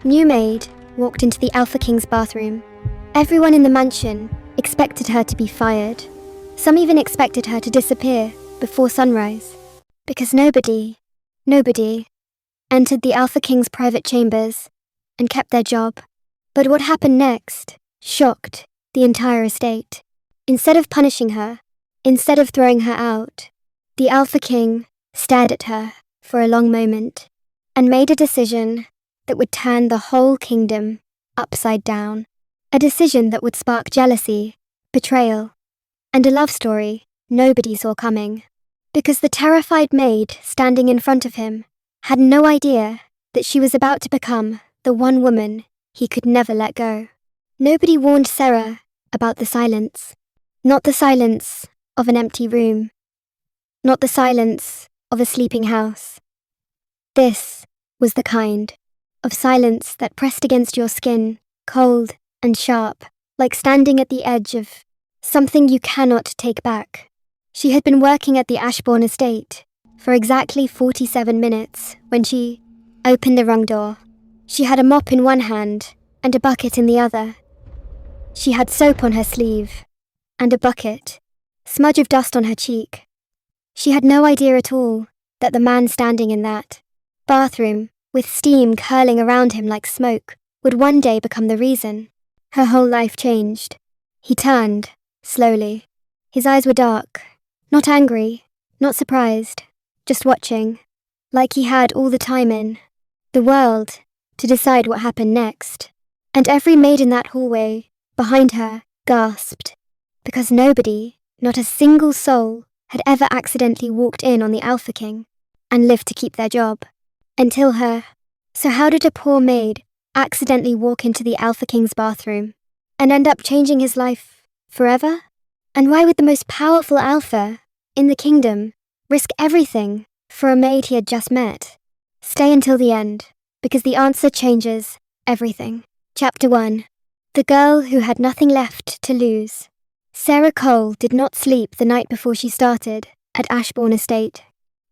New Maid walked into the AlphaKing's bathroom. Everyone in the mansion expected her to be fired. Some even expected her to disappear before sunrise. Because nobody entered the AlphaKing's private chambers and kept their job. But what happened next shocked the entire estate. Instead of punishing her, instead of throwing her out, the AlphaKing stared at her for a long moment and made a decision that would turn the whole kingdom upside down. A decision that would spark jealousy, betrayal, and a love story nobody saw coming. Because the terrified maid standing in front of him had no idea that she was about to become the one woman he could never let go. Nobody warned Sera about the silence. Not the silence of an empty room. Not the silence of a sleeping house. This was the kind of silence that pressed against your skin, cold and sharp, like standing at the edge of something you cannot take back. She had been working at the Ashborne Estate for exactly 47 minutes when she opened the wrong door. She had a mop in one hand and a bucket in the other. She had soap on her sleeve and a bucket, smudge of dust on her cheek. She had no idea at all that the man standing in that bathroom, with steam curling around him like smoke, would one day become the reason her whole life changed. He turned, slowly. His eyes were dark, not angry, not surprised, just watching, like he had all the time in the world to decide what happened next. And every maid in that hallway, behind her, gasped, because nobody, not a single soul, had ever accidentally walked in on the AlphaKing and lived to keep their job. Until her. So how did a poor maid accidentally walk into the AlphaKing's bathroom and end up changing his life forever? And why would the most powerful alpha in the kingdom risk everything for a maid he had just met? Stay until the end, because the answer changes everything. Chapter 1. The girl who had nothing left to lose. Sera Cole did not sleep the night before she started at Ashborne Estate.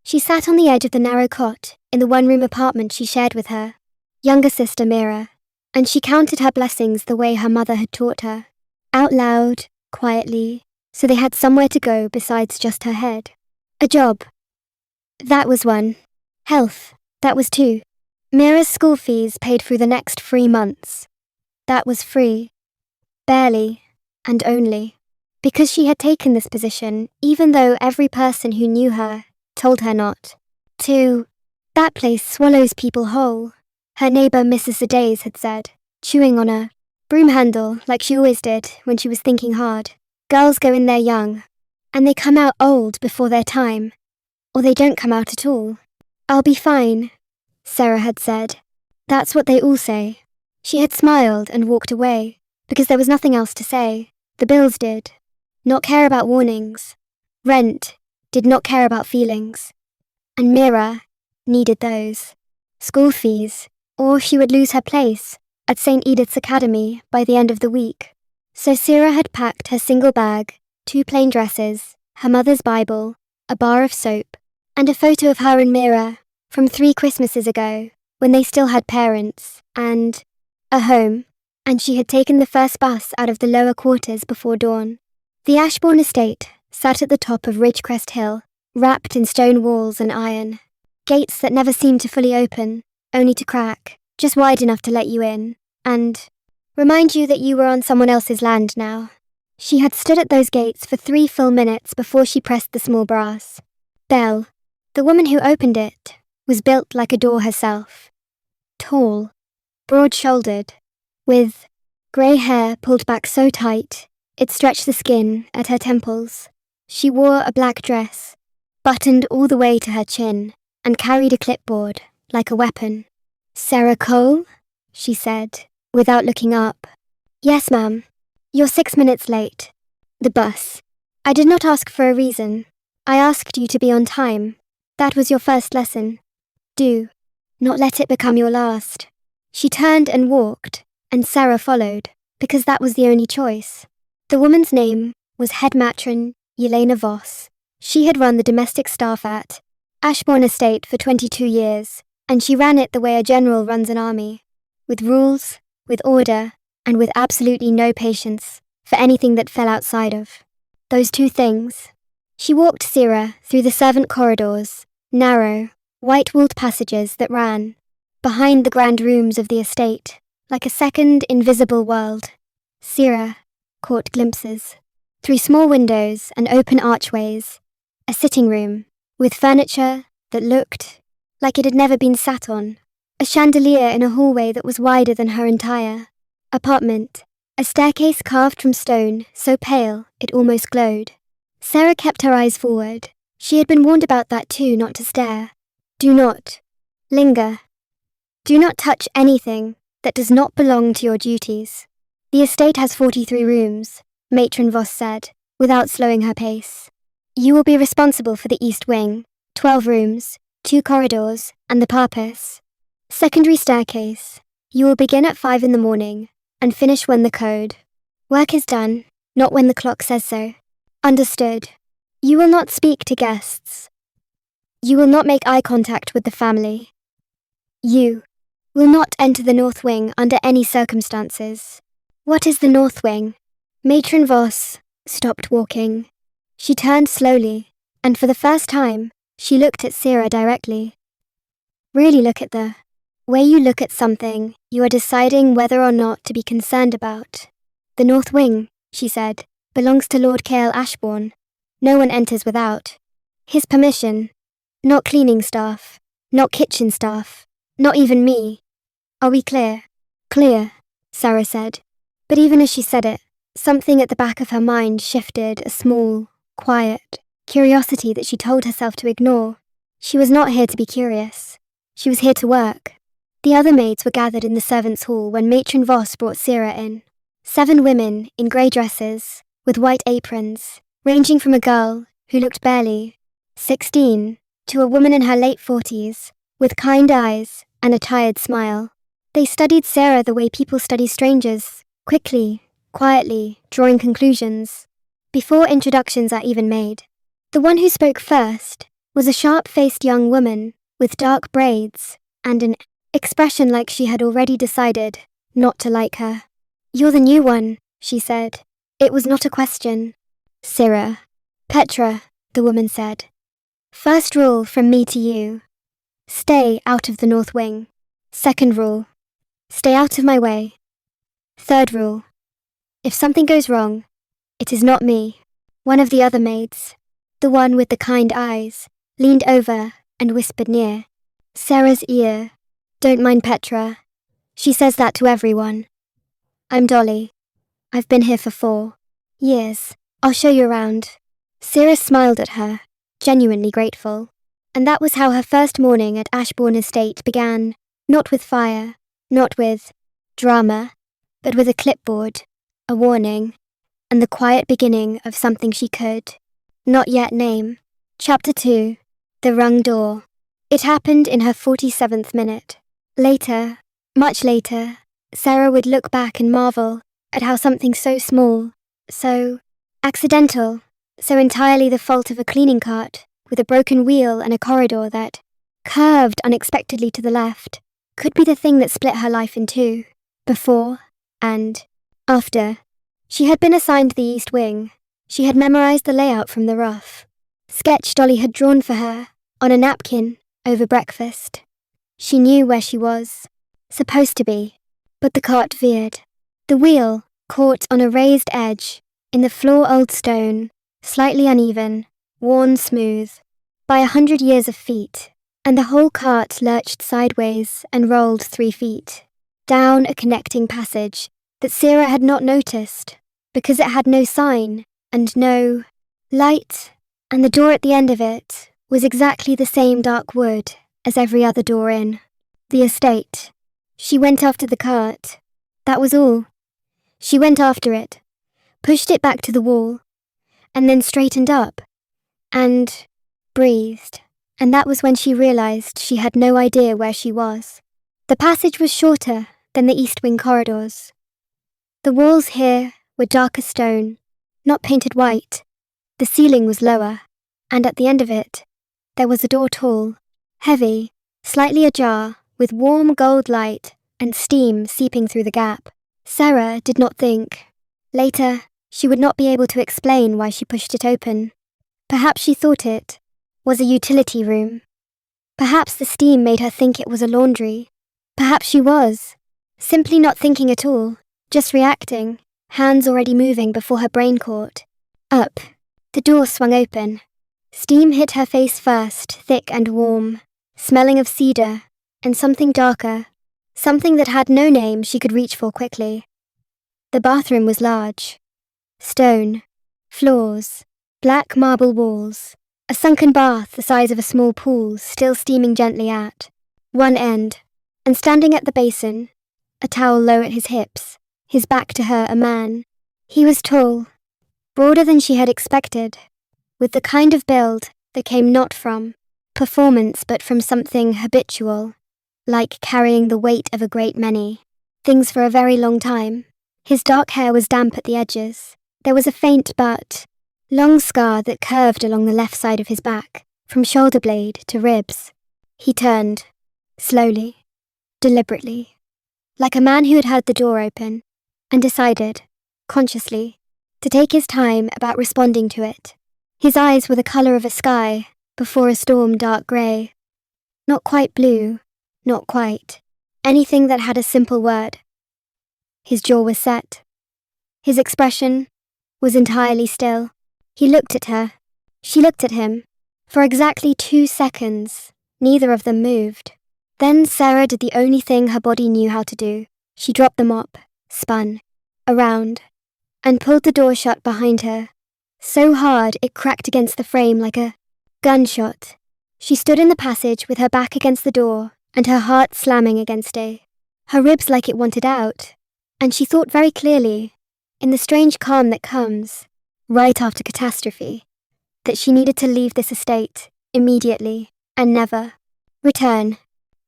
She sat on the edge of the narrow cot in the one-room apartment she shared with her younger sister Mira, and she counted her blessings the way her mother had taught her, out loud, quietly, so they had somewhere to go besides just her head. A job. That was one. Health. That was two. Mira's school fees paid through the next 3 months. That was free. Barely, and only. Because she had taken this position, even though every person who knew her told her not to. That place swallows people whole, her neighbour Mrs. Sedays had said, chewing on a broom handle like she always did when she was thinking hard. Girls go in there young, and they come out old before their time, or they don't come out at all. I'll be fine, Sera had said. That's what they all say. She had smiled and walked away, because there was nothing else to say. The bills did not care about warnings. Rent did not care about feelings. And Mira needed those. School fees, or she would lose her place at St. Edith's Academy by the end of the week. So Sera had packed her single bag, 2 plain dresses, her mother's Bible, a bar of soap, and a photo of her and Mira from 3 Christmases ago, when they still had parents, and a home, and she had taken the first bus out of the lower quarters before dawn. The Ashborne Estate sat at the top of Ridgecrest Hill, wrapped in stone walls and iron. Gates that never seemed to fully open, only to crack, just wide enough to let you in, and remind you that you were on someone else's land now. She had stood at those gates for 3 full minutes before she pressed the small brass bell. The woman who opened it was built like a door herself. Tall, broad-shouldered, with grey hair pulled back so tight it stretched the skin at her temples. She wore a black dress, buttoned all the way to her chin, and carried a clipboard like a weapon. Sera Cole? She said, without looking up. Yes, ma'am. You're 6 minutes late. The bus. I did not ask for a reason. I asked you to be on time. That was your first lesson. Do not let it become your last. She turned and walked, and Sera followed, because that was the only choice. The woman's name was head matron Yelena Voss. She had run the domestic staff at Ashborne Estate for 22 years, and she ran it the way a general runs an army. with rules, with order, and with absolutely no patience for anything that fell outside of those two things. She walked Sera through the servant corridors, narrow, white-walled passages that ran behind the grand rooms of the estate, like a second invisible world. Sera caught glimpses through small windows and open archways, a sitting room with furniture that looked like it had never been sat on, a chandelier in a hallway that was wider than her entire apartment, a staircase carved from stone so pale it almost glowed. Sera kept her eyes forward. She had been warned about that too, not to stare. Do not linger. Do not touch anything that does not belong to your duties. The estate has 43 rooms, Matron Voss said, without slowing her pace. You will be responsible for the East Wing, 12 rooms, 2 corridors, and the Parpus. Secondary staircase. You will begin at 5 in the morning and finish when the code. Work is done, not when the clock says so. Understood. You will not speak to guests. You will not make eye contact with the family. You will not enter the North Wing under any circumstances. What is the North Wing? Matron Voss stopped walking. She turned slowly, and for the first time, she looked at Sera directly. Really look at the way you look at something you are deciding whether or not to be concerned about. The North Wing, she said, belongs to Lord Kael Ashborne. No one enters without his permission. Not cleaning staff, not kitchen staff, not even me. Are we clear? Clear, Sera said. But even as she said it, something at the back of her mind shifted, a small, quiet curiosity that she told herself to ignore. She was not here to be curious. She was here to work. The other maids were gathered in the servants' hall when Matron Voss brought Sera in. 7 women in grey dresses, with white aprons, ranging from a girl who looked barely 16 to a woman in her late 40s, with kind eyes and a tired smile. They studied Sera the way people study strangers, quickly, quietly, drawing conclusions, before introductions are even made. The one who spoke first was a sharp-faced young woman with dark braids and an expression like she had already decided not to like her. You're the new one, she said. It was not a question. Sera. Petra, the woman said. First rule from me to you. Stay out of the North Wing. Second rule. Stay out of my way. Third rule. If something goes wrong, it is not me. One of the other maids, the one with the kind eyes, leaned over and whispered near Sera's ear. Don't mind Petra. She says that to everyone. I'm Dolly. I've been here for 4 years. I'll show you around. Sera smiled at her, genuinely grateful. And that was how her first morning at Ashborne Estate began, not with fire, not with drama, but with a clipboard, a warning, and the quiet beginning of something she could not yet name. Chapter 2. The Rung Door. It happened in her 47th minute. Later, much later, Sera would look back and marvel at how something so small, so accidental, so entirely the fault of a cleaning cart with a broken wheel and a corridor that curved unexpectedly to the left, could be the thing that split her life in two, before and after. She had been assigned the East Wing. She had memorized the layout from the rough sketch Dolly had drawn for her on a napkin over breakfast. She knew where she was supposed to be, but the cart veered. The wheel caught on a raised edge in the floor-old stone, slightly uneven, worn smooth by 100 years of feet, and the whole cart lurched sideways and rolled 3 feet down a connecting passage that Sera had not noticed because it had no sign and no light, and the door at the end of it was exactly the same dark wood as every other door in the estate. She went after the cart. That was all. She went after it, pushed it back to the wall, and then straightened up, and breathed. And that was when she realized she had no idea where she was. The passage was shorter than the East Wing corridors. The walls here were darker stone, not painted white. The ceiling was lower, and at the end of it, there was a door tall, heavy, slightly ajar, with warm gold light and steam seeping through the gap. Sera did not think. Later, she would not be able to explain why she pushed it open. Perhaps she thought it was a utility room. Perhaps the steam made her think it was a laundry. Perhaps she was simply not thinking at all, just reacting, hands already moving before her brain caught. Up. The door swung open. Steam hit her face first, thick and warm, smelling of cedar, and something darker, something that had no name she could reach for quickly. The bathroom was large. Stone, floors, black marble walls, a sunken bath the size of a small pool still steaming gently at one end, and standing at the basin, a towel low at his hips, his back to her, a man. He was tall, broader than she had expected, with the kind of build that came not from performance but from something habitual, like carrying the weight of a great many things for a very long time. His dark hair was damp at the edges. There was a faint but long scar that curved along the left side of his back, from shoulder blade to ribs. He turned, slowly, deliberately, like a man who had heard the door open, and decided, consciously, to take his time about responding to it. His eyes were the colour of a sky before a storm, dark grey. Not quite blue, not quite. Anything that had a simple word. His jaw was set. His expression was entirely still. He looked at her. She looked at him. For exactly 2 seconds, neither of them moved. Then Sera did the only thing her body knew how to do. She dropped the mop, spun, around, and pulled the door shut behind her, so hard it cracked against the frame like a gunshot. She stood in the passage with her back against the door and her heart slamming against it, her ribs like it wanted out, and she thought very clearly, in the strange calm that comes right after catastrophe, that she needed to leave this estate immediately and never return.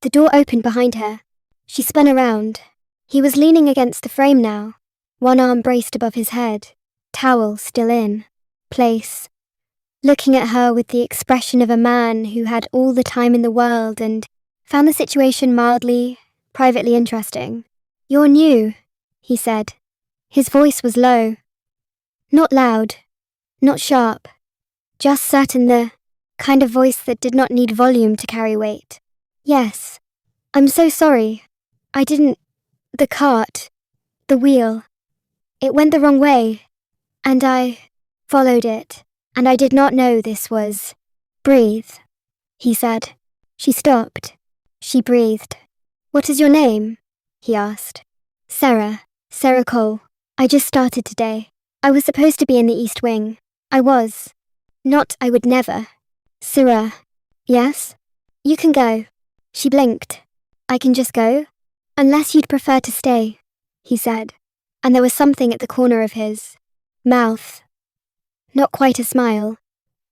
The door opened behind her. She spun around. He was leaning against the frame now, one arm braced above his head, towel still in place, looking at her with the expression of a man who had all the time in the world and found the situation mildly, privately interesting. "You're new," he said. His voice was low. Not loud, not sharp, just certain, the kind of voice that did not need volume to carry weight. "Yes, I'm so sorry. I didn't... the cart, the wheel. It went the wrong way, and I followed it, and I did not know this was... breathe," he said. She stopped. She breathed. "What is your name?" he asked. Sera Cole. I just started today. I was supposed to be in the East Wing. I was. Not I would never. Sera. Yes? You can go. She blinked. I can just go? Unless you'd prefer to stay, he said, and there was something at the corner of his mouth. Not quite a smile,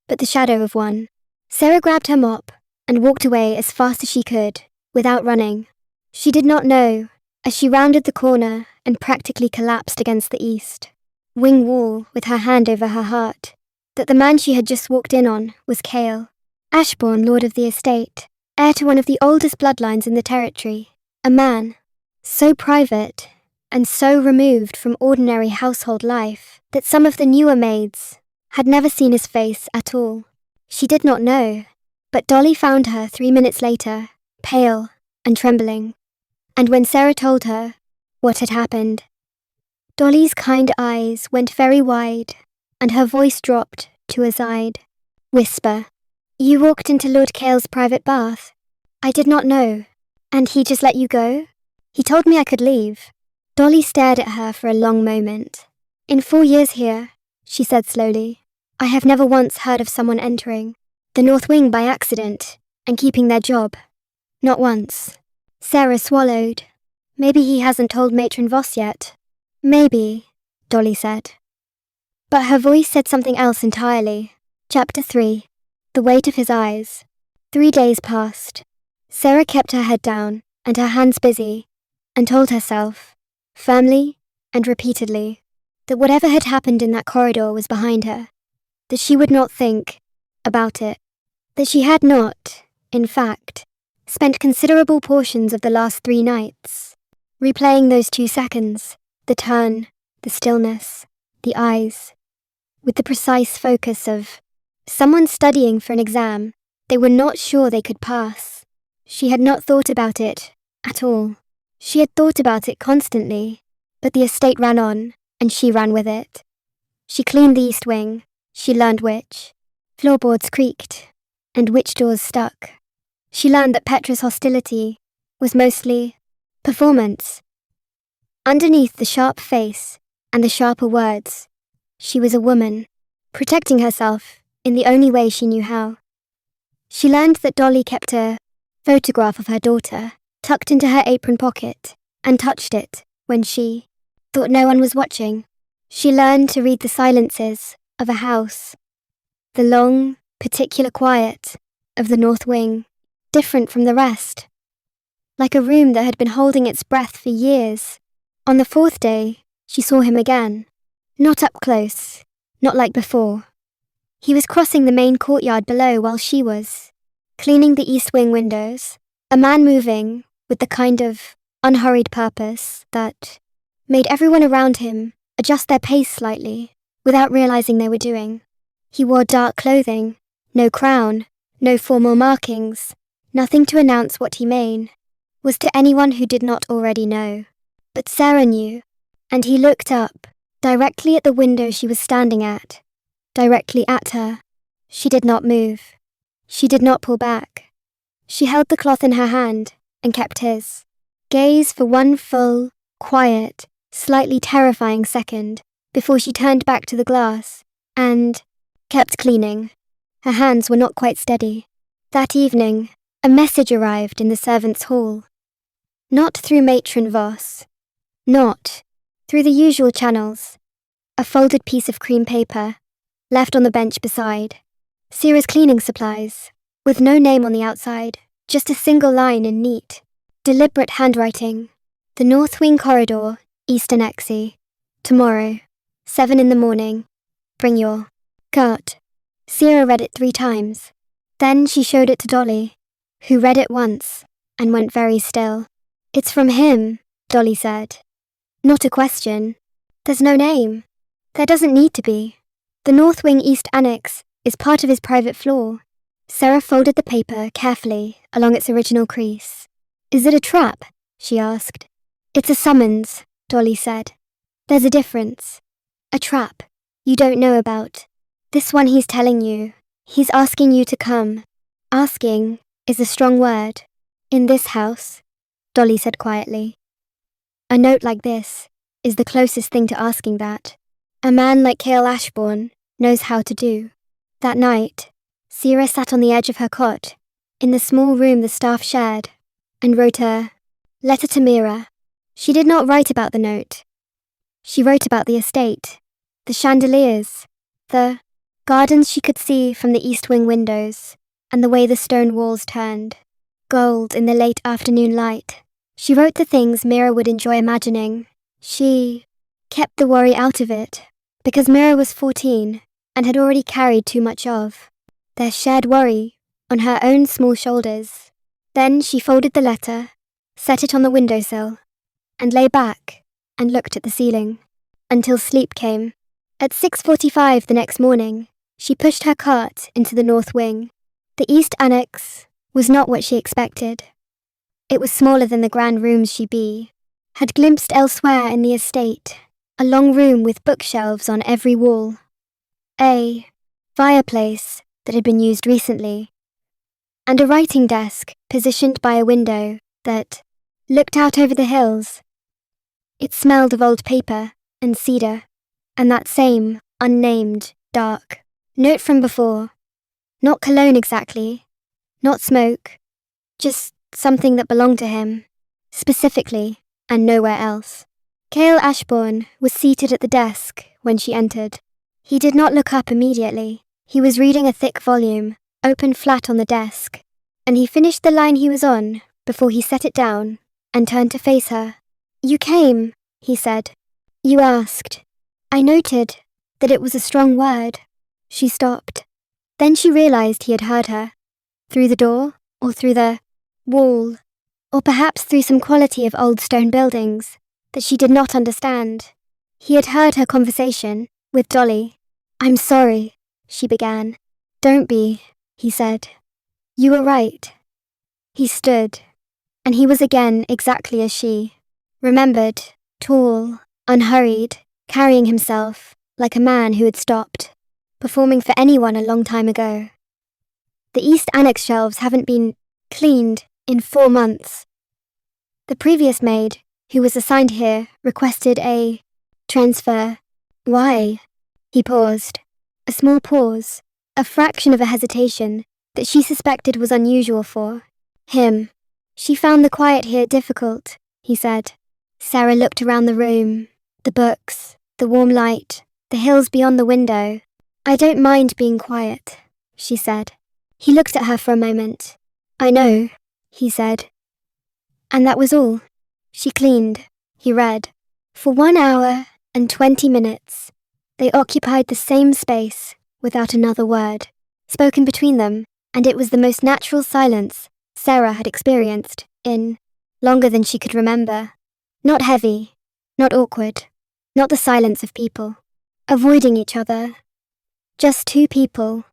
but the shadow of one. Sera grabbed her mop and walked away as fast as she could, without running. She did not know, as she rounded the corner and practically collapsed against the east wing wall with her hand over her heart, that the man she had just walked in on was Kael Ashborne, lord of the estate, heir to one of the oldest bloodlines in the territory, a man so private and so removed from ordinary household life that some of the newer maids had never seen his face at all. She did not know, but Dolly found her 3 minutes later, pale and trembling, and when Sera told her what had happened, Dolly's kind eyes went very wide, and her voice dropped to a side whisper. "You walked into Lord Kael's private bath. I did not know. And he just let you go? He told me I could leave." Dolly stared at her for a long moment. "In 4 years here," she said slowly, "I have never once heard of someone entering the North Wing by accident and keeping their job. Not once." Sera swallowed. "Maybe he hasn't told Matron Voss yet." "Maybe," Dolly said. But her voice said something else entirely. Chapter 3. The weight of his eyes. 3 days passed. Sera kept her head down and her hands busy, and told herself, firmly and repeatedly, that whatever had happened in that corridor was behind her, that she would not think about it, that she had not, in fact, spent considerable portions of the last 3 nights replaying those 2 seconds, the turn, the stillness, the eyes, with the precise focus of someone studying for an exam they were not sure they could pass. She had not thought about it at all. She had thought about it constantly, but the estate ran on, and she ran with it. She cleaned the east wing, she learned which floorboards creaked, and which doors stuck. She learned that Petra's hostility was mostly performance. Underneath the sharp face and the sharper words, she was a woman, protecting herself in the only way she knew how. She learned that Dolly kept a photograph of her daughter tucked into her apron pocket and touched it when she thought no one was watching. She learned to read the silences of a house, the long, particular quiet of the north wing, different from the rest, like a room that had been holding its breath for years. On the 4th day, she saw him again, not up close, not like before. He was crossing the main courtyard below while she was cleaning the east wing windows, a man moving with the kind of unhurried purpose that made everyone around him adjust their pace slightly without realizing they were doing. He wore dark clothing, no crown, no formal markings, nothing to announce what he was to anyone who did not already know. But Sera knew, and he looked up, directly at the window she was standing at, directly at her. She did not move. She did not pull back. She held the cloth in her hand and kept his gaze for one full, quiet, slightly terrifying second before she turned back to the glass and kept cleaning. Her hands were not quite steady. That evening, a message arrived in the servants' hall. Not through Matron Voss. Not through the usual channels. A folded piece of cream paper, left on the bench beside. Sera's cleaning supplies, with no name on the outside, just a single line in neat, deliberate handwriting. The North Wing Corridor, Eastern Exie. Tomorrow, 7 in the morning. Bring your cart. Sera read it 3 times. Then she showed it to Dolly, who read it once, and went very still. "It's from him," Dolly said. "Not a question. There's no name. There doesn't need to be. The North Wing East Annex is part of his private floor." Sera folded the paper carefully along its original crease. "Is it a trap?" she asked. "It's a summons," Dolly said. "There's a difference. A trap you don't know about. This one he's telling you. He's asking you to come. Asking is a strong word. In this house," Dolly said quietly. "A note like this is the closest thing to asking that. A man like Kael Ashborne knows how to do." That night, Sera sat on the edge of her cot, in the small room the staff shared, and wrote a letter to Mira. She did not write about the note. She wrote about the estate, the chandeliers, the gardens she could see from the east wing windows, and the way the stone walls turned gold in the late afternoon light. She wrote the things Mira would enjoy imagining. She kept the worry out of it, because Mira was 14 and had already carried too much of their shared worry on her own small shoulders. Then she folded the letter, set it on the windowsill, and lay back and looked at the ceiling until sleep came. At 6:45 the next morning, she pushed her cart into the north wing. The east annex was not what she expected. It was smaller than the grand rooms had glimpsed elsewhere in the estate, a long room with bookshelves on every wall, a fireplace that had been used recently, and a writing desk positioned by a window that looked out over the hills. It smelled of old paper and cedar, and that same unnamed, dark note from before. Not cologne exactly, not smoke, just something that belonged to him, specifically, and nowhere else. Kael Ashborne was seated at the desk when she entered. He did not look up immediately. He was reading a thick volume, open flat on the desk, and he finished the line he was on before he set it down and turned to face her. "You came," he said. "You asked. I noted that it was a strong word." She stopped. Then she realized he had heard her. Through the door or through the wall. or perhaps through some quality of old stone buildings that she did not understand. He had heard her conversation with Dolly. "I'm sorry," she began. "Don't be," he said. "You were right." He stood, and he was again exactly as she. Remembered, tall, unhurried, carrying himself like a man who had stopped, performing for anyone a long time ago. The East Annex shelves haven't been cleaned in 4 months. The previous maid, who was assigned here, requested a transfer. Why? He paused. A small pause, a fraction of a hesitation that she suspected was unusual for him. "She found the quiet here difficult," he said. Sera looked around the room, the books, the warm light, the hills beyond the window. "I don't mind being quiet," she said. He looked at her for a moment. "I know," he said. And that was all. She cleaned. He read. For 1 hour and 20 minutes, they occupied the same space without another word spoken between them, and it was the most natural silence Sera had experienced in longer than she could remember. Not heavy, not awkward, not the silence of people avoiding each other. Just 2 people,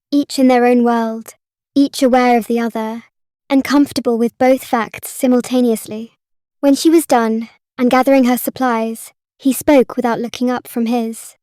each in their own world, each aware of the other, and comfortable with both facts simultaneously. When she was done, and gathering her supplies, he spoke without looking up from his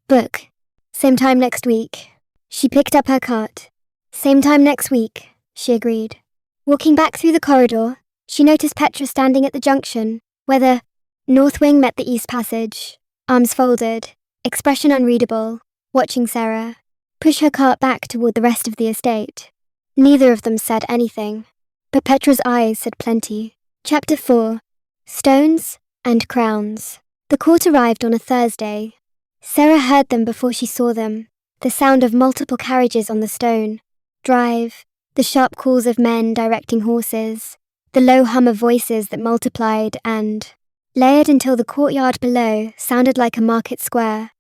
book. "Same time next week." She picked up her cart. "Same time next week," she agreed. Walking back through the corridor, she noticed Petra standing at the junction, where the north wing met the east passage, arms folded, expression unreadable, watching Sera push her cart back toward the rest of the estate. Neither of them said anything, but Petra's eyes said plenty. Chapter 4. Stones and Crowns. The court arrived on a Thursday. Sera heard them before she saw them, the sound of multiple carriages on the stone drive, the sharp calls of men directing horses, the low hum of voices that multiplied and layered until the courtyard below sounded like a market square.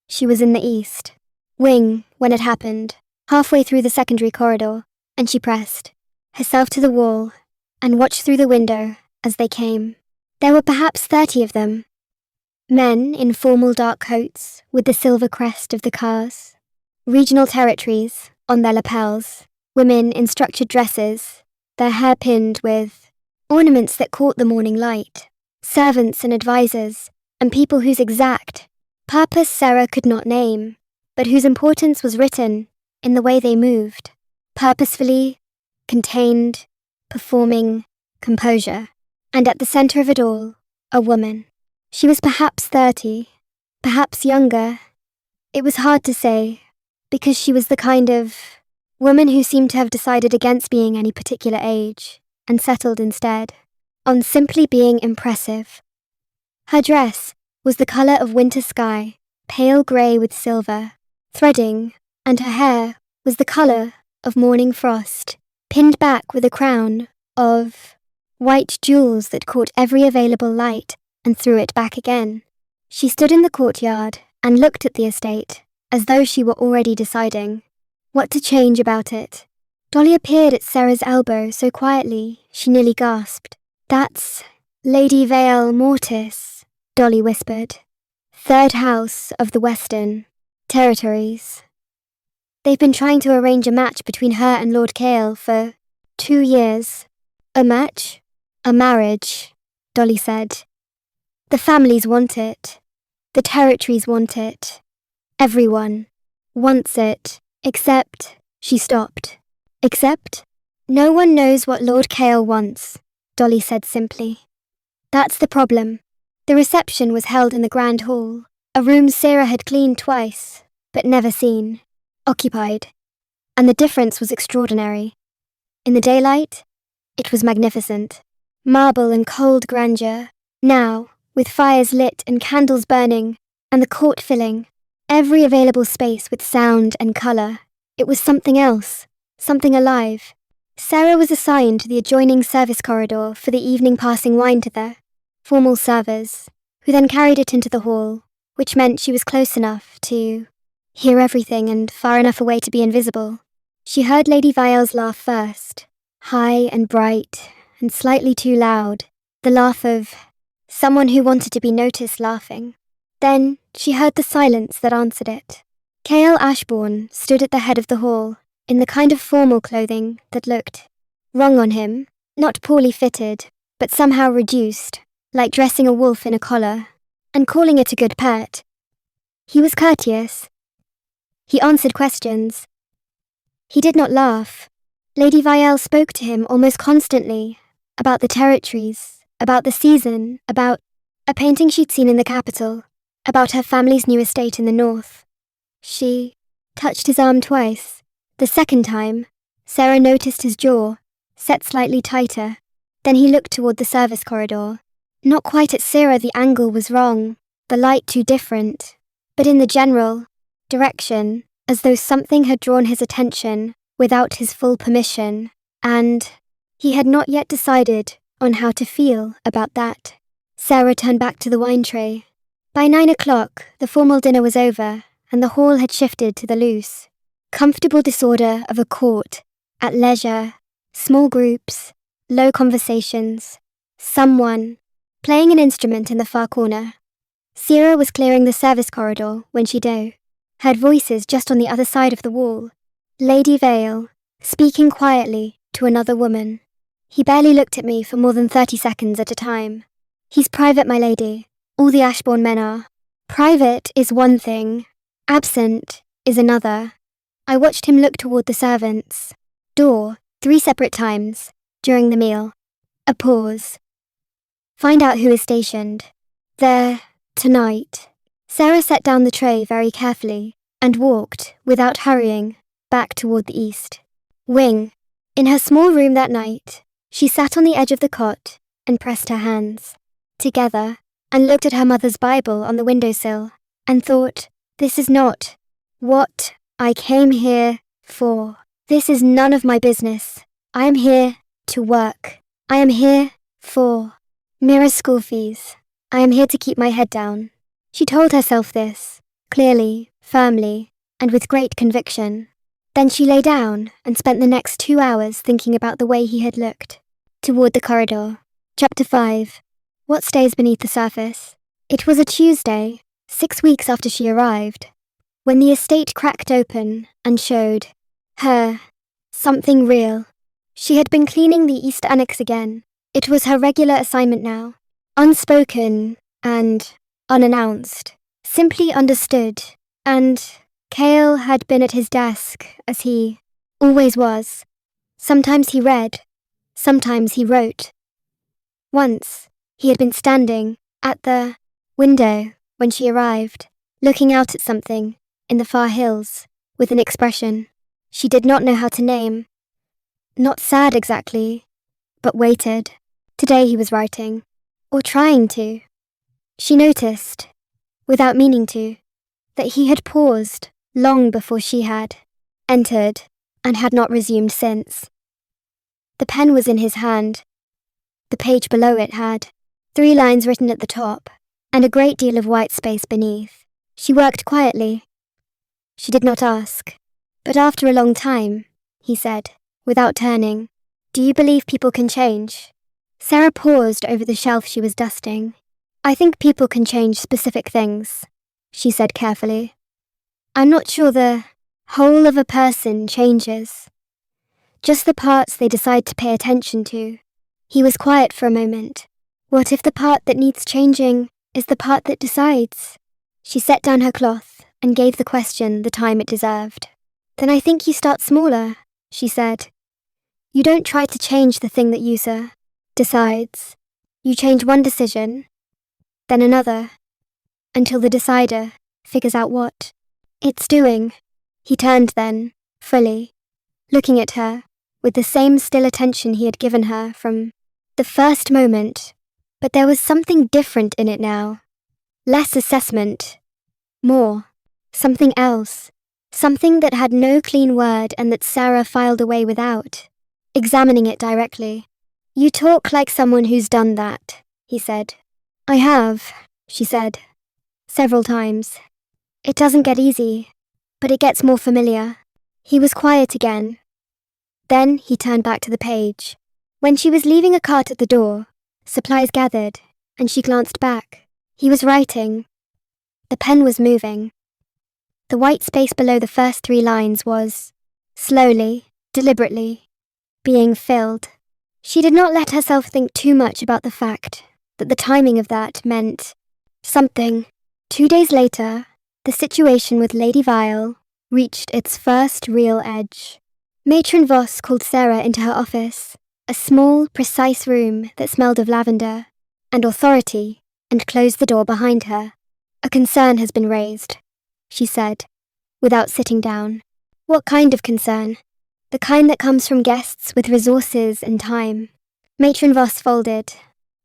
She was in the east wing when it happened, halfway through the secondary corridor, and she pressed herself to the wall and watched through the window as they came. There were perhaps 30 of them. Men in formal dark coats with the silver crest of the cars, regional territories on their lapels, women in structured dresses, their hair pinned with ornaments that caught the morning light, servants and advisors, and people whose exact purpose Sera could not name, but whose importance was written in the way they moved, purposefully, contained, performing, composure. And at the center of it all, a woman. She was perhaps 30, perhaps younger. It was hard to say, because she was the kind of woman who seemed to have decided against being any particular age, and settled instead on simply being impressive. Her dress was the color of winter sky, pale grey with silver, threading, and her hair was the color of morning frost, pinned back with a crown of white jewels that caught every available light and threw it back again. She stood in the courtyard and looked at the estate, as though she were already deciding what to change about it. Dolly appeared at Sera's elbow so quietly she nearly gasped. "That's Lady Vale Mortis," Dolly whispered. "Third house of the Western Territories. They've been trying to arrange a match between her and Lord Kael for 2 years. A match? A marriage," Dolly said. "The families want it. The territories want it. Everyone wants it, except..." She stopped. "Except? No one knows what Lord Kael wants," Dolly said simply. "That's the problem. The reception was held in the Grand Hall, a room Sera had cleaned twice, but never seen, occupied. And the difference was extraordinary. In the daylight, it was magnificent. Marble and cold grandeur. Now, with fires lit and candles burning, and the court filling every available space with sound and colour, it was something else, something alive. Sera was assigned to the adjoining service corridor for the evening, passing wine to the formal servers, who then carried it into the hall, which meant she was close enough to hear everything and far enough away to be invisible. She heard Lady Vial's laugh first, high and bright and slightly too loud, the laugh of someone who wanted to be noticed laughing. Then she heard the silence that answered it. Kael Ashborne stood at the head of the hall, in the kind of formal clothing that looked wrong on him, not poorly fitted, but somehow reduced, like dressing a wolf in a collar, and calling it a good pet. He was courteous. He answered questions. He did not laugh. Lady Vielle spoke to him almost constantly, about the territories, about the season, about a painting she'd seen in the capital, about her family's new estate in the north. She touched his arm twice. The second time, Sera noticed his jaw, set slightly tighter. Then he looked toward the service corridor. Not quite at Sera, the angle was wrong, the light too different, but in the general direction, as though something had drawn his attention without his full permission, and he had not yet decided on how to feel about that. Sera turned back to the wine tray. By 9 o'clock, the formal dinner was over, and the hall had shifted to the loose, comfortable disorder of a court, at leisure, small groups, low conversations, someone playing an instrument in the far corner. Sera was clearing the service corridor when she heard voices just on the other side of the wall. Lady Vale, speaking quietly to another woman. He barely looked at me for more than 30 seconds at a time. He's private, my lady. All the Ashbourne men are. Private is one thing. Absent is another. I watched him look toward the servants' door 3 separate times during the meal. A pause. Find out who is stationed there tonight. Sera set down the tray very carefully and walked, without hurrying, back toward the east wing. In her small room that night, she sat on the edge of the cot and pressed her hands together and looked at her mother's Bible on the windowsill and thought, this is not what I came here for. This is none of my business. I am here to work. I am here for Mira's school fees. I am here to keep my head down. She told herself this, clearly, firmly, and with great conviction. Then she lay down and spent the next 2 hours thinking about the way he had looked. Toward the corridor. Chapter 5. What stays beneath the surface? It was a Tuesday, 6 weeks after she arrived, when the estate cracked open and showed her something real. She had been cleaning the East Annex again. It was her regular assignment now. Unspoken and unannounced. Simply understood. And Kael had been at his desk, as he always was. Sometimes he read. Sometimes he wrote. Once, he had been standing at the window when she arrived, looking out at something in the far hills with an expression she did not know how to name. Not sad exactly, but waited. Today he was writing, or trying to. She noticed, without meaning to, that he had paused long before she had entered and had not resumed since. The pen was in his hand. The page below it had 3 lines written at the top and a great deal of white space beneath. She worked quietly. She did not ask. But after a long time, he said, without turning, do you believe people can change? Sera paused over the shelf she was dusting. I think people can change specific things, she said carefully. I'm not sure the whole of a person changes. Just the parts they decide to pay attention to. He was quiet for a moment. What if the part that needs changing is the part that decides? She set down her cloth and gave the question the time it deserved. Then I think you start smaller, she said. You don't try to change the thing that user decides. You change one decision, then another, until the decider figures out what it's doing. He turned then, fully, looking at her with the same still attention he had given her from the first moment, but there was something different in it now. Less assessment, more, something else, something that had no clean word and that Sera filed away without, examining it directly. You talk like someone who's done that, he said. I have, she said, several times. It doesn't get easy, but it gets more familiar. He was quiet again. Then he turned back to the page. When she was leaving a cart at the door, supplies gathered, and she glanced back. He was writing. The pen was moving. The white space below the first 3 lines was, slowly, deliberately, being filled. She did not let herself think too much about the fact that the timing of that meant something. 2 days later, the situation with Lady Vile reached its first real edge. Matron Voss called Sera into her office, a small, precise room that smelled of lavender and authority, and closed the door behind her. A concern has been raised, she said, without sitting down. What kind of concern? The kind that comes from guests with resources and time. Matron Voss folded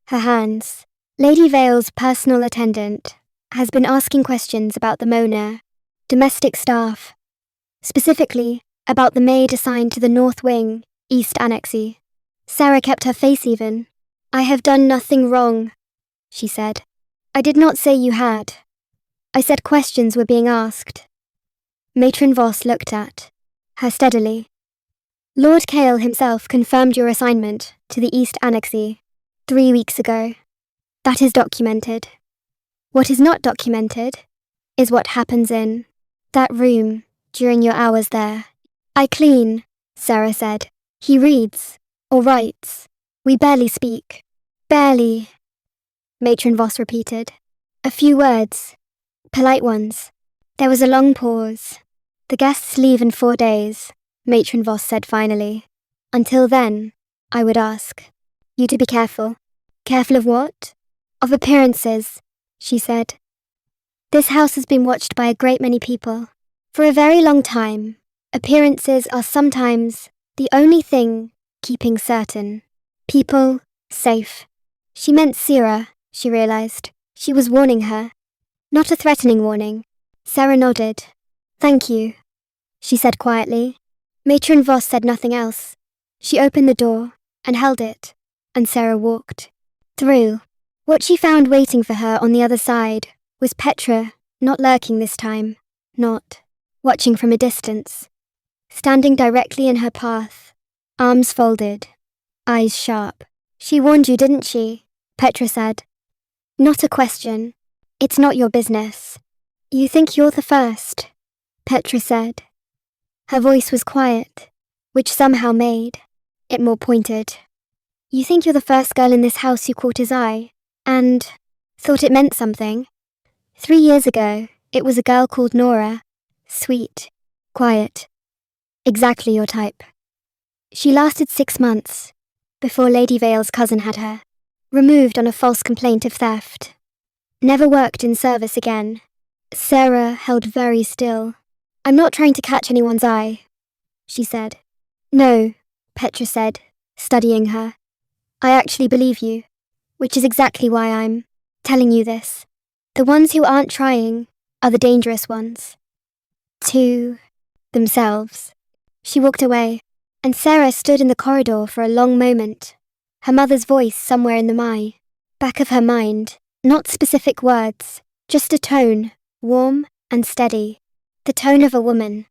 her hands. Lady Vale's personal attendant has been asking questions about the Mona, domestic staff, specifically about the maid assigned to the North Wing, East Annexy. Sera kept her face even. I have done nothing wrong, she said. I did not say you had. I said questions were being asked. Matron Voss looked at her steadily. Lord Kael himself confirmed your assignment to the East Annexy 3 weeks ago. That is documented. What is not documented is what happens in that room during your hours there. I clean, Sera said. He reads, or writes. We barely speak. Barely, Matron Voss repeated. A few words. Polite ones. There was a long pause. The guests leave in 4 days, Matron Voss said finally. Until then, I would ask you to be careful. Careful of what? Of appearances, she said. This house has been watched by a great many people. For a very long time, appearances are sometimes the only thing keeping certain people safe. She meant Sera, she realized. She was warning her. Not a threatening warning. Sera nodded. Thank you, she said quietly. Matron Voss said nothing else. She opened the door and held it, and Sera walked through. What she found waiting for her on the other side was Petra, not lurking this time, not watching from a distance. Standing directly in her path, arms folded, eyes sharp. She warned you, didn't she? Petra said. Not a question. It's not your business. You think you're the first, Petra said. Her voice was quiet, which somehow made it more pointed. You think you're the first girl in this house who caught his eye, and thought it meant something. 3 years ago, it was a girl called Nora. Sweet, quiet. Exactly your type. She lasted 6 months, before Lady Vale's cousin had her removed on a false complaint of theft. Never worked in service again. Sera held very still. I'm not trying to catch anyone's eye, she said. No, Petra said, studying her. I actually believe you, which is exactly why I'm telling you this. The ones who aren't trying are the dangerous ones. To themselves. She walked away, and Sera stood in the corridor for a long moment, her mother's voice somewhere in the back of her mind. Not specific words, just a tone, warm and steady. The tone of a woman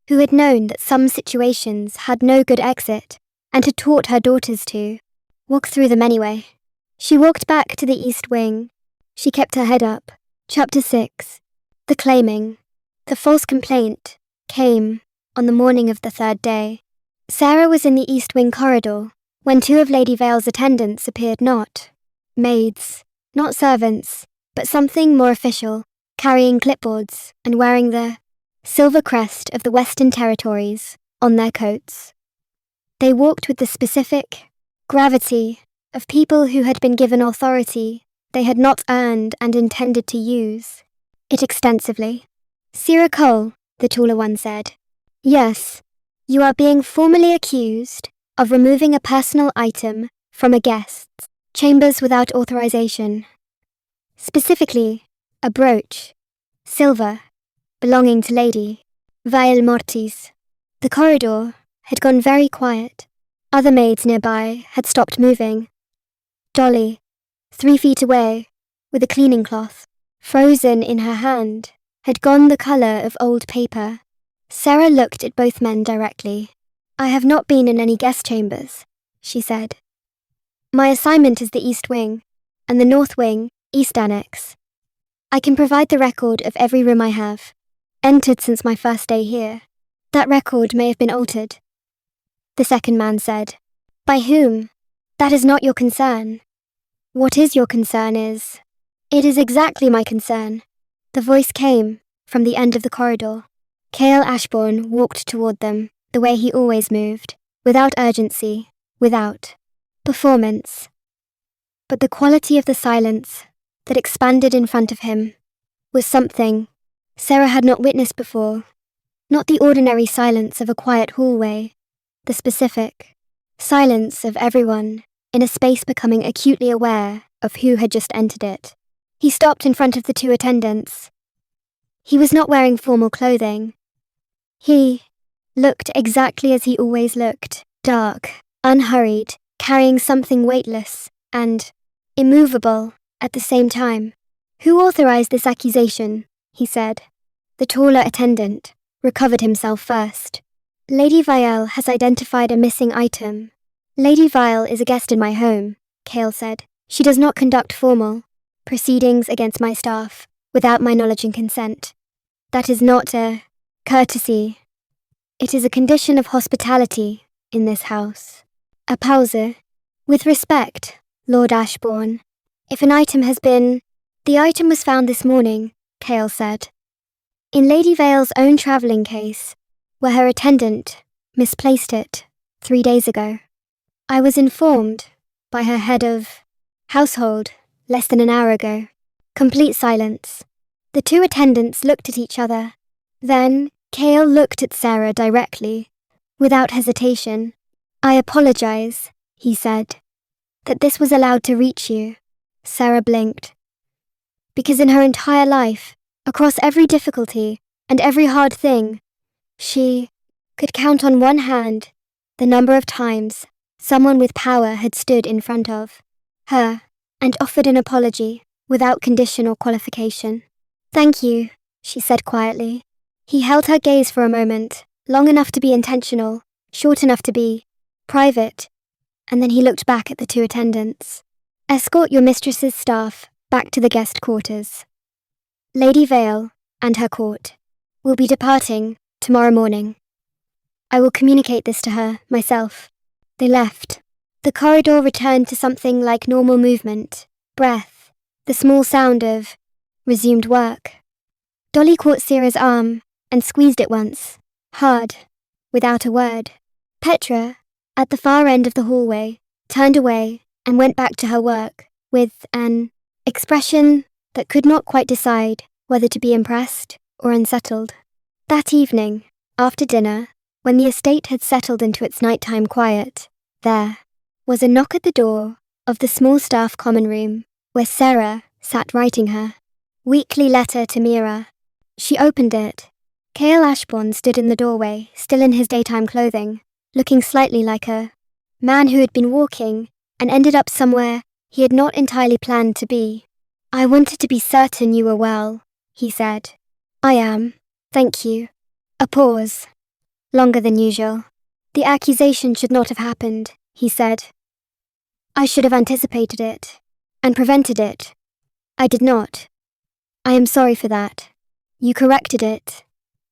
who had known that some situations had no good exit and had taught her daughters to walk through them anyway. She walked back to the East Wing. She kept her head up. Chapter 6. The claiming. The false complaint came on the morning of the 3rd day. Sera was in the East Wing corridor when 2 of Lady Vale's attendants appeared, not maids, not servants, but something more official, carrying clipboards and wearing the silver crest of the Western Territories on their coats. They walked with the specific gravity of people who had been given authority they had not earned and intended to use it extensively. Sera Cole, the taller one said. Yes, you are being formally accused of removing a personal item from a guest's chambers without authorization. Specifically, a brooch, silver, belonging to Lady Vile Mortis. The corridor had gone very quiet. Other maids nearby had stopped moving. Dolly, 3 feet away, with a cleaning cloth frozen in her hand, had gone the colour of old paper. Sera looked at both men directly. I have not been in any guest chambers, she said. My assignment is the East Wing, and the North Wing, East Annex. I can provide the record of every room I have, entered since my first day here. That record may have been altered. The second man said. By whom? That is not your concern. What is your concern is... It is exactly my concern. The voice came from the end of the corridor. Kael Ashborne walked toward them, the way he always moved, without urgency, without performance. But the quality of the silence that expanded in front of him was something Sera had not witnessed before. Not the ordinary silence of a quiet hallway, the specific silence of everyone in a space becoming acutely aware of who had just entered it. He stopped in front of the two attendants. He was not wearing formal clothing. He looked exactly as he always looked, dark, unhurried, carrying something weightless and immovable at the same time. Who authorized this accusation? He said. The taller attendant recovered himself first. Lady Vial has identified a missing item. Lady Vial is a guest in my home, Kael said. She does not conduct formal proceedings against my staff without my knowledge and consent. That is not a courtesy. It is a condition of hospitality in this house. A pause. With respect, Lord Ashborne, if an item has been... The item was found this morning, Kael said. In Lady Vale's own travelling case, where her attendant misplaced it 3 days ago. I was informed by her head of household less than an hour ago. Complete silence. The two attendants looked at each other. Then Kael looked at Sera directly, without hesitation. I apologize, he said, that this was allowed to reach you. Sera blinked. Because in her entire life, across every difficulty and every hard thing, she could count on one hand the number of times someone with power had stood in front of her and offered an apology without condition or qualification. Thank you, she said quietly. He held her gaze for a moment, long enough to be intentional, short enough to be private, and then he looked back at the two attendants. Escort your mistress's staff back to the guest quarters. Lady Vale and her court will be departing tomorrow morning. I will communicate this to her myself. They left. The corridor returned to something like normal movement, breath, the small sound of resumed work. Dolly caught Sera's arm and squeezed it once, hard, without a word. Petra, at the far end of the hallway, turned away and went back to her work with an expression that could not quite decide whether to be impressed or unsettled. That evening, after dinner, when the estate had settled into its nighttime quiet, there was a knock at the door of the small staff common room where Sera sat writing her weekly letter to Mira. She opened it. Kael Ashborne stood in the doorway, still in his daytime clothing, looking slightly like a man who had been walking and ended up somewhere he had not entirely planned to be. I wanted to be certain you were well, he said. I am, thank you. A pause. Longer than usual. The accusation should not have happened, he said. I should have anticipated it and prevented it. I did not. I am sorry for that. You corrected it,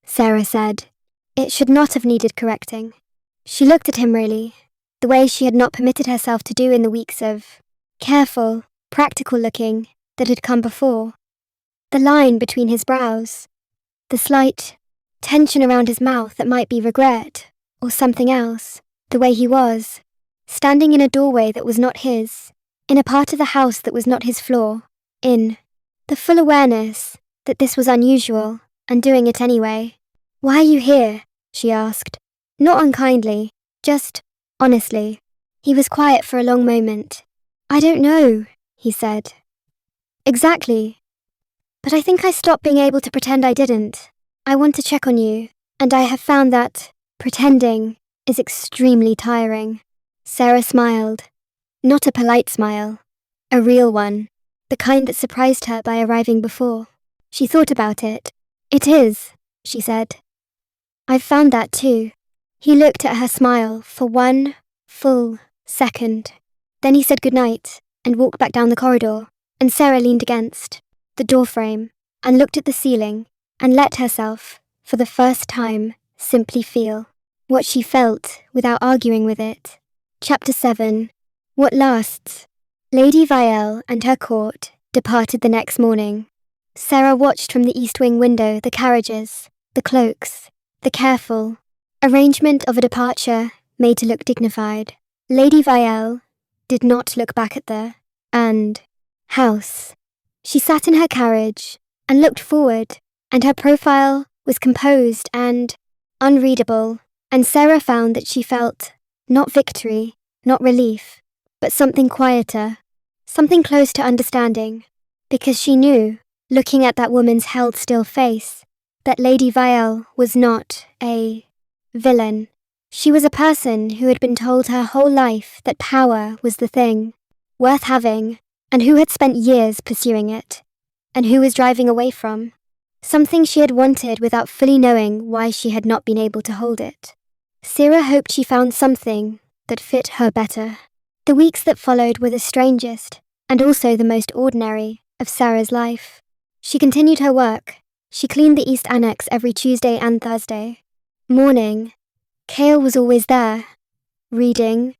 Sera said. It should not have needed correcting. She looked at him really, the way she had not permitted herself to do in the weeks of careful, practical looking that had come before. The line between his brows, the slight tension around his mouth that might be regret or something else, the way he was, standing in a doorway that was not his, in a part of the house that was not his floor, in the full awareness that this was unusual and doing it anyway. Why are you here? She asked. Not unkindly, just honestly. He was quiet for a long moment. I don't know, he said. Exactly. But I think I stopped being able to pretend I didn't. I want to check on you, and I have found that pretending is extremely tiring. Sera smiled. Not a polite smile. A real one. The kind that surprised her by arriving before. She thought about it. It is, she said. I've found that too. He looked at her smile for one full second. Then he said goodnight and walked back down the corridor, and Sera leaned against the doorframe and looked at the ceiling and let herself, for the first time, simply feel what she felt without arguing with it. Chapter 7. What Lasts? Lady Vielle and her court departed the next morning. Sera watched from the east wing window the carriages, the cloaks, the careful arrangement of a departure made to look dignified. Lady Vielle did not look back at the house. She sat in her carriage and looked forward, and her profile was composed and unreadable, and Sera found that she felt not victory, not relief, but something quieter, something close to understanding, because she knew, looking at that woman's held still face, that Lady Vielle was not a villain. She was a person who had been told her whole life that power was the thing worth having, and who had spent years pursuing it, and who was driving away from something she had wanted without fully knowing why she had not been able to hold it. Sera hoped she found something that fit her better. The weeks that followed were the strangest, and also the most ordinary, of Sera's life. She continued her work. She cleaned the East Annex every Tuesday and Thursday. Morning, Kael was always there, reading,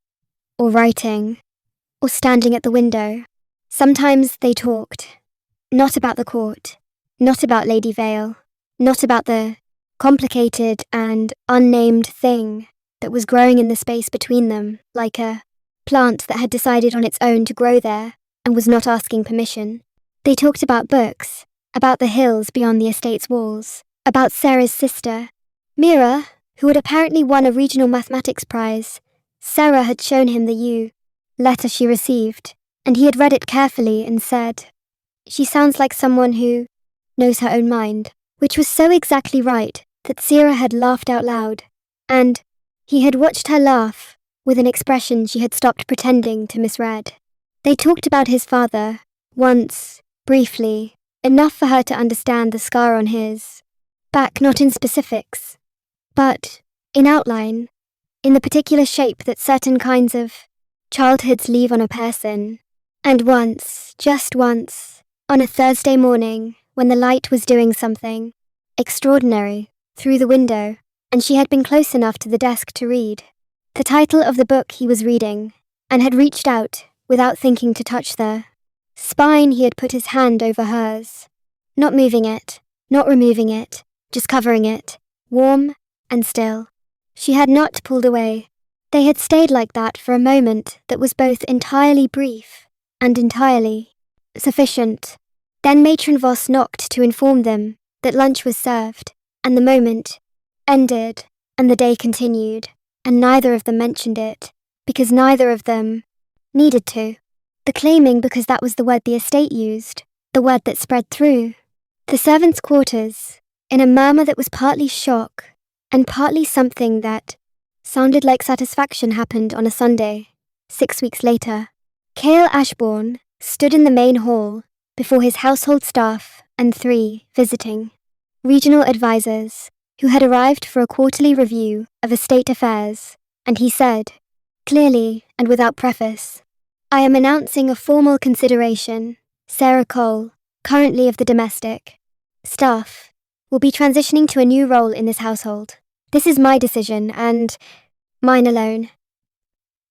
or writing, or standing at the window. Sometimes they talked, not about the court, not about Lady Vale, not about the complicated and unnamed thing that was growing in the space between them, like a plant that had decided on its own to grow there and was not asking permission. They talked about books, about the hills beyond the estate's walls, about Sera's sister, Mira, who had apparently won a regional mathematics prize. Sera had shown him the letter she received, and he had read it carefully and said, "She sounds like someone who knows her own mind," which was so exactly right that Sera had laughed out loud, and he had watched her laugh with an expression she had stopped pretending to misread. They talked about his father, once, briefly, enough for her to understand the scar on his back, not in specifics, but in outline, in the particular shape that certain kinds of childhoods leave on a person. And once, just once, on a Thursday morning, when the light was doing something extraordinary through the window, and she had been close enough to the desk to read the title of the book he was reading, and had reached out, without thinking to touch the spine, he had put his hand over hers, not moving it, not removing it, just covering it, warm and still. She had not pulled away. They had stayed like that for a moment that was both entirely brief and entirely sufficient. Then Matron Voss knocked to inform them that lunch was served, and the moment ended, and the day continued, and neither of them mentioned it, because neither of them needed to. The claiming because that was the word the estate used, the word that spread through the servants' quarters, in a murmur that was partly shock, and partly something that sounded like satisfaction, happened on a Sunday, 6 weeks later. Kael Ashborne stood in the main hall before his household staff and 3 visiting regional advisors who had arrived for a quarterly review of estate affairs, and he said, clearly and without preface, "I am announcing a formal consideration. Sera Cole, currently of the domestic staff, will be transitioning to a new role in this household. This is my decision, and mine alone.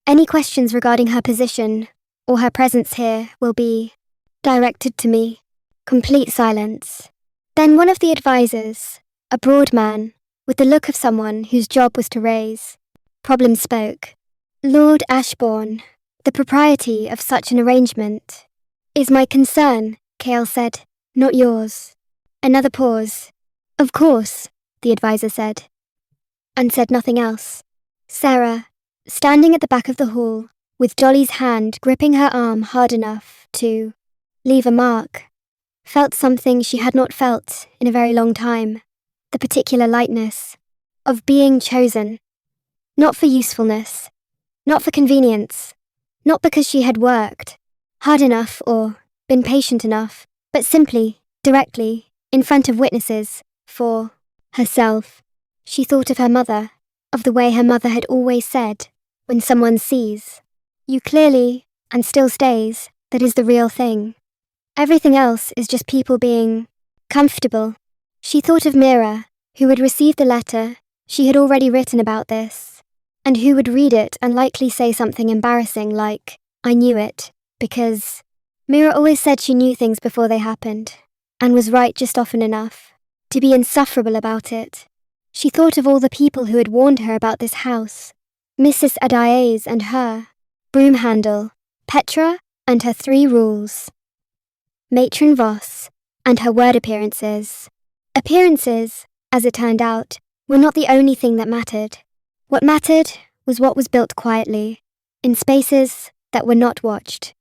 Any questions regarding her position or her presence here will be directed to me." Complete silence. Then one of the advisors, a broad man, with the look of someone whose job was to raise problems, spoke. "Lord Ashborne, the propriety of such an arrangement is my concern," Kael said, "not yours." Another pause. "Of course," the advisor said, and said nothing else. Sera, standing at the back of the hall, with Dolly's hand gripping her arm hard enough to leave a mark, felt something she had not felt in a very long time, the particular lightness of being chosen. Not for usefulness, not for convenience, not because she had worked hard enough or been patient enough, but simply, directly, in front of witnesses, for herself. She thought of her mother, of the way her mother had always said, when someone sees you clearly, and still stays, that is the real thing. Everything else is just people being comfortable. She thought of Mira, who would receive the letter she had already written about this, and who would read it and likely say something embarrassing like, "I knew it," because Mira always said she knew things before they happened, and was right just often enough to be insufferable about it. She thought of all the people who had warned her about this house, Mrs. Adaes and her, broom handle, Petra and her 3 rules, Matron Voss and her word appearances. Appearances, as it turned out, were not the only thing that mattered. What mattered was what was built quietly, in spaces that were not watched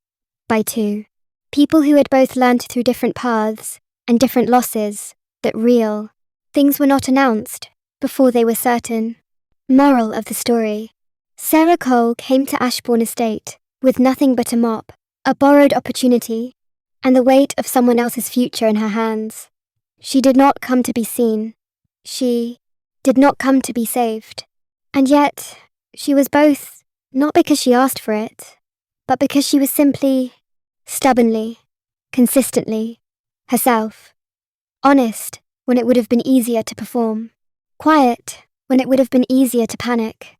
by 2 people who had both learned through different paths and different losses that real things were not announced before they were certain. Moral of the story: Sera Cole came to Ashborne Estate with nothing but a mop, a borrowed opportunity, and the weight of someone else's future in her hands. She did not come to be seen. She did not come to be saved. And yet, she was both, not because she asked for it, but because she was simply, stubbornly, consistently, herself. Honest when it would have been easier to perform. Quiet when it would have been easier to panic.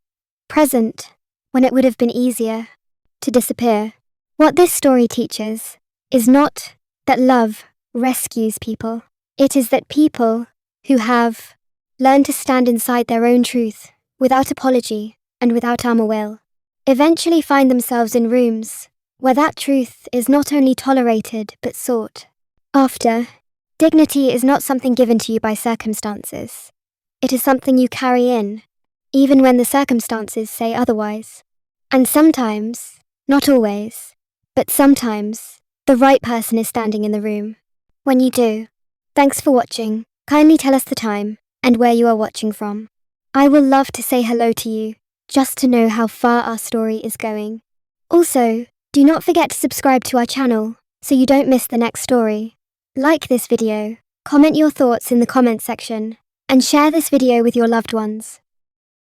Present when it would have been easier to disappear. What this story teaches is not that love rescues people. It is that people who have learned to stand inside their own truth without apology and without armor will eventually find themselves in rooms where that truth is not only tolerated but sought after. Dignity is not something given to you by circumstances. It is something you carry in, even when the circumstances say otherwise. And sometimes, not always, but sometimes, the right person is standing in the room. When you do, thanks for watching. Kindly tell us the time and where you are watching from. I will love to say hello to you, just to know how far our story is going. Also, do not forget to subscribe to our channel so you don't miss the next story. Like this video, comment your thoughts in the comments section, and share this video with your loved ones.